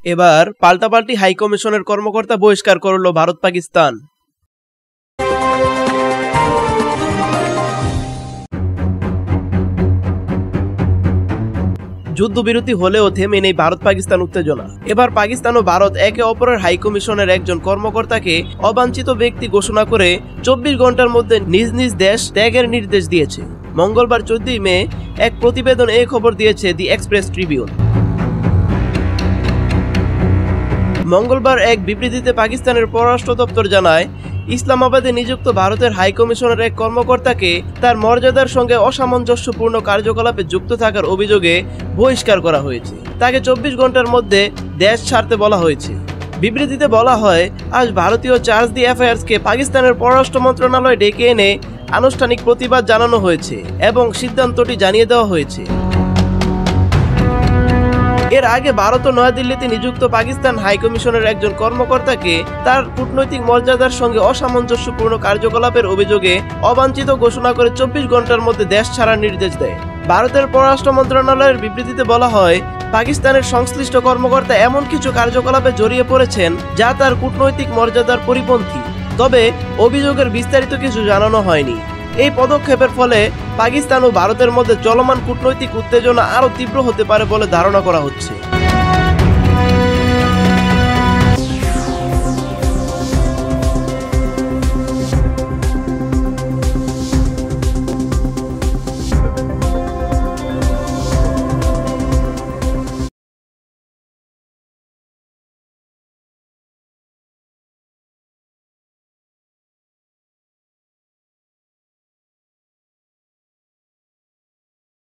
এবার পাল্টাপাল্টি হাইকমিশনের কর্মকর্তা বহিষ্কার করল ভারত পাকিস্তান। যুদ্ধবিরতি হলেও থেমে নেই ভারত পাকিস্তান উত্তেজনা। এবার পাকিস্তান ও ভারত একে অপরের হাইকমিশনের একজন কর্মকর্তাকে অবাঞ্ছিত ব্যক্তি ঘোষণা করে 24 ঘন্টার মধ্যে নিজ নিজ দেশ ত্যাগের নির্দেশ দিয়েছে। মঙ্গলবার 14 মে এক প্রতিবেদন এই খবর দিয়েছে দি এক্সপ্রেস ট্রিবিউন। মঙ্গলবার এক বিবৃতিতে পাকিস্তানের পররাষ্ট্র দপ্তর জানায়, ইসলামাবাদে নিযুক্ত ভারতের হাইকমিশনের এক কর্মকর্তাকে তার মর্যাদার সঙ্গে অসামঞ্জস্যপূর্ণ কার্যকলাপে যুক্ত থাকার অভিযোগে বহিষ্কার করা হয়েছে। তাকে 24 ঘন্টার মধ্যে দেশ ছাড়তে বলা হয়েছে। বিবৃতিতে বলা হয়, আজ ভারতীয় চার্জ দি অ্যাফেয়ার্সকে পাকিস্তানের পররাষ্ট্র মন্ত্রণালয় ডেকে এনে আনুষ্ঠানিক প্রতিবাদ জানানো হয়েছে এবং সিদ্ধান্তটি জানিয়ে দেওয়া হয়েছে। এর আগে ভারত ও নয়াদিল্লিতে নিযুক্ত পাকিস্তান হাইকমিশনের একজন কর্মকর্তাকে তার কূটনৈতিক মর্যাদার সঙ্গে অসামঞ্জস্যপূর্ণ কার্যকলাপের অভিযোগে অবাঞ্ছিত ঘোষণা করে 24 ঘন্টার মধ্যে দেশ ছাড়ার নির্দেশ দেয়। ভারতের পররাষ্ট্র মন্ত্রণালয়ের বিবৃতিতে বলা হয়, পাকিস্তানের সংশ্লিষ্ট কর্মকর্তা এমন কিছু কার্যকলাপে জড়িয়ে পড়েছেন যা তার কূটনৈতিক মর্যাদার পরিপন্থী, তবে অভিযোগের বিস্তারিত কিছু জানানো হয়নি। এই পদক্ষেপের ফলে পাকিস্তান ও ভারতের মধ্যে চলমান কূটনৈতিক উত্তেজনা আরও তীব্র হতে পারে বলে ধারণা করা হচ্ছে।